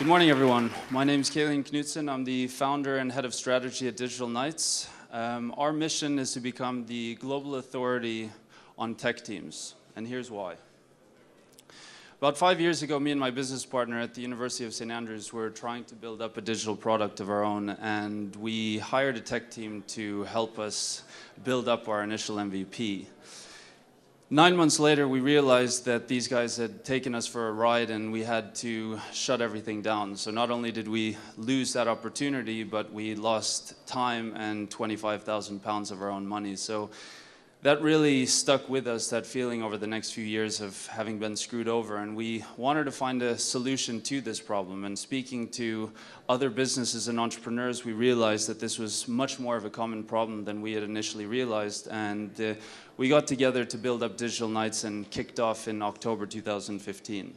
Good morning, everyone. My name is Keilian Knudsen. I'm the founder and head of strategy at Digital Knights. Our mission is to become the global authority on tech teams, and here's why. About 5 years ago, me and my business partner at the University of St. Andrews were trying to build up a digital product of our own, and we hired a tech team to help us build up our initial MVP. 9 months later, we realized that these guys had taken us for a ride and we had to shut everything down. So not only did we lose that opportunity, but we lost time and 25,000 pounds of our own money. So that really stuck with us, that feeling over the next few years of having been screwed over. And we wanted to find a solution to this problem. And speaking to other businesses and entrepreneurs, we realized that this was much more of a common problem than we had initially realized. And we got together to build up Digital Knights and kicked off in October 2015.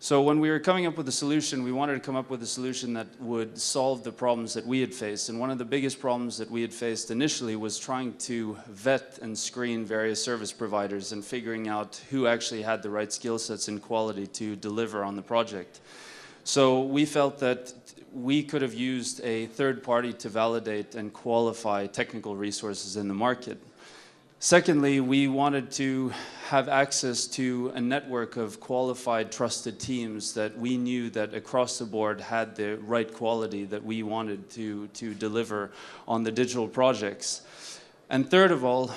So when we were coming up with a solution, we wanted to come up with a solution that would solve the problems that we had faced. And one of the biggest problems that we had faced initially was trying to vet and screen various service providers and figuring out who actually had the right skill sets and quality to deliver on the project. So we felt that we could have used a third party to validate and qualify technical resources in the market. Secondly, we wanted to have access to a network of qualified, trusted teams that we knew that across the board had the right quality that we wanted to deliver on the digital projects. And third of all,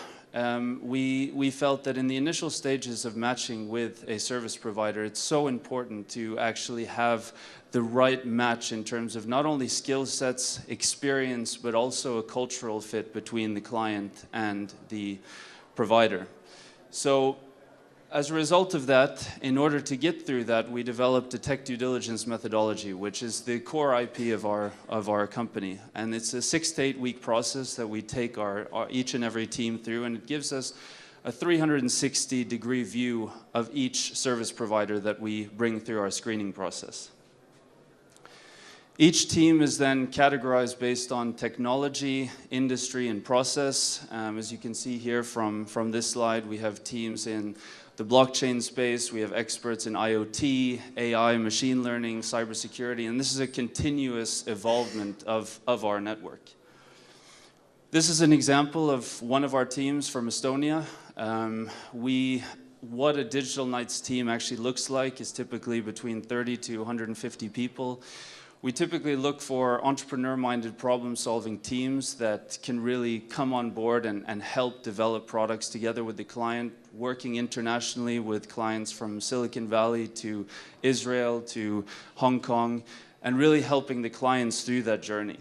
we felt that in the initial stages of matching with a service provider, it's so important to actually have the right match in terms of not only skill sets, experience, but also a cultural fit between the client and the provider. So as a result of that, in order to get through that, we developed a tech due diligence methodology, which is the core IP of our company. And it's a 6 to 8 week process that we take each and every team through, and it gives us a 360-degree view of each service provider that we bring through our screening process. Each team is then categorized based on technology, industry, and process. As you can see here from this slide, we have teams in the blockchain space, we have experts in IoT, AI, machine learning, cybersecurity, and this is a continuous evolvement of our network. This is an example of one of our teams from Estonia. What a Digital Knights team actually looks like is typically between 30 to 150 people. We typically look for entrepreneur-minded problem-solving teams that can really come on board and help develop products together with the client, working internationally with clients from Silicon Valley to Israel to Hong Kong, and really helping the clients through that journey.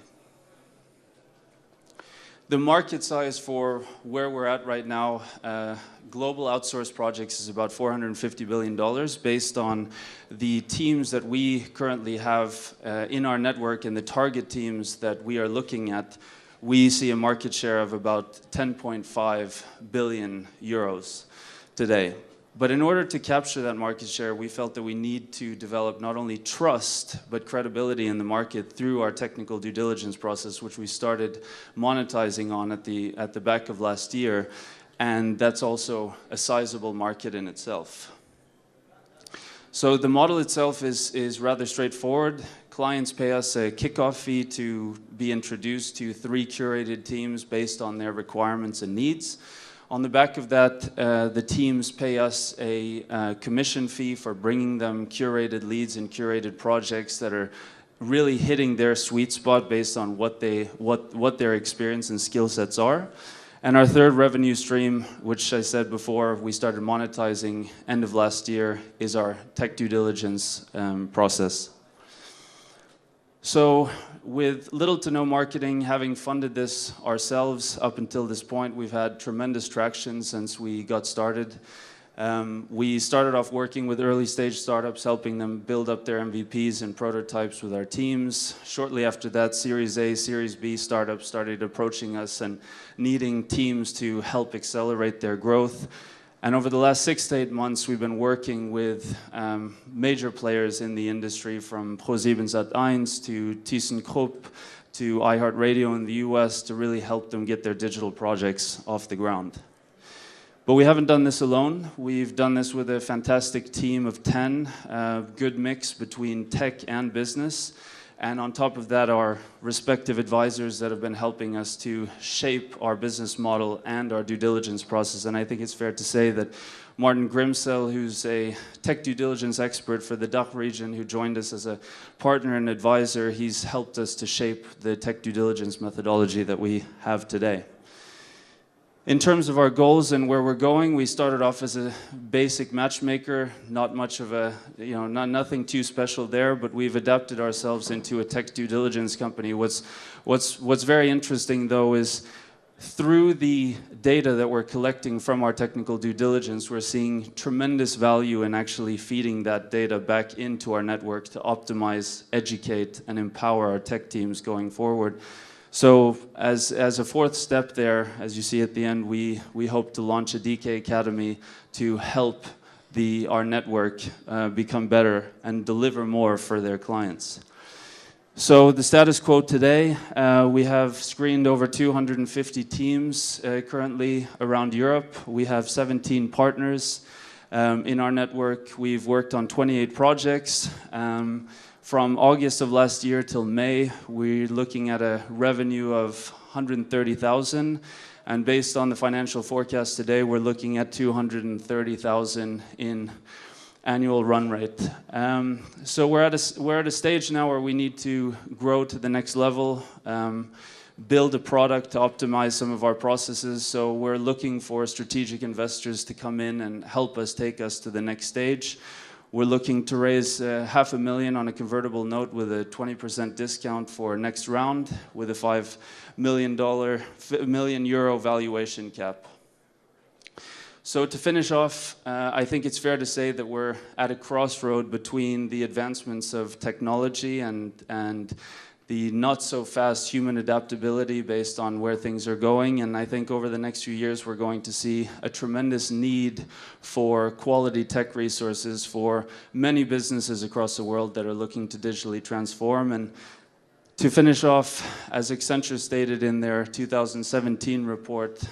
The market size for where we're at right now, global outsourced projects is about $450 billion based on the teams that we currently have in our network and the target teams that we are looking at. We see a market share of about 10.5 billion euros today. But in order to capture that market share, we felt that we need to develop not only trust, but credibility in the market through our technical due diligence process, which we started monetizing on at the back of last year. And that's also a sizable market in itself. So the model itself is rather straightforward. Clients pay us a kickoff fee to be introduced to 3 curated teams based on their requirements and needs. On the back of that, the teams pay us a commission fee for bringing them curated leads and curated projects that are really hitting their sweet spot based on what their experience and skill sets are. And our third revenue stream, which I said before, we started monetizing end of last year, is our tech due diligence process. So with little to no marketing, having funded this ourselves up until this point, we've had tremendous traction since we got started. We started off working with early stage startups, helping them build up their MVPs and prototypes with our teams. Shortly after that, Series A, Series B startups started approaching us and needing teams to help accelerate their growth. And over the last 6 to 8 months, we've been working with major players in the industry, from ProSiebenSat.1 to ThyssenKrupp to iHeartRadio in the US, to really help them get their digital projects off the ground. But we haven't done this alone. We've done this with a fantastic team of 10, good mix between tech and business. And on top of that, our respective advisors that have been helping us to shape our business model and our due diligence process. And I think it's fair to say that Martin Grimsell, who's a tech due diligence expert for the DACH region, who joined us as a partner and advisor, he's helped us to shape the tech due diligence methodology that we have today. In terms of our goals and where we're going, we started off as a basic matchmaker, not much of a, nothing too special there, but we've adapted ourselves into a tech due diligence company. What's very interesting though is through the data that we're collecting from our technical due diligence, we're seeing tremendous value in actually feeding that data back into our network to optimize, educate, and empower our tech teams going forward. So as a fourth step there, as you see at the end, we hope to launch a DK Academy to help our network become better and deliver more for their clients. So the status quo today, we have screened over 250 teams currently around Europe. We have 17 partners in our network. We've worked on 28 projects. From August of last year till May, we're looking at a revenue of 130,000, and based on the financial forecast today, we're looking at 230,000 in annual run rate. So we're at a stage now where we need to grow to the next level, build a product to optimize some of our processes. So we're looking for strategic investors to come in and help us take us to the next stage. We're looking to raise $500,000 on a convertible note with a 20% discount for next round with a €5 million valuation cap. So to finish off, I think it's fair to say that we're at a crossroad between the advancements of technology and the not so fast human adaptability based on where things are going. And I think over the next few years, we're going to see a tremendous need for quality tech resources for many businesses across the world that are looking to digitally transform. And to finish off, as Accenture stated in their 2017 report,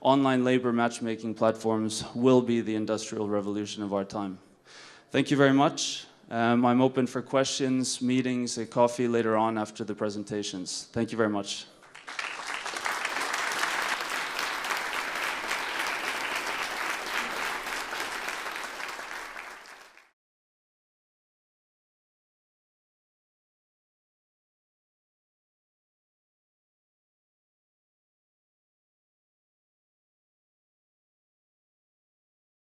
online labor matchmaking platforms will be the industrial revolution of our time. Thank you very much. I'm open for questions, meetings, a coffee later on after the presentations. Thank you very much.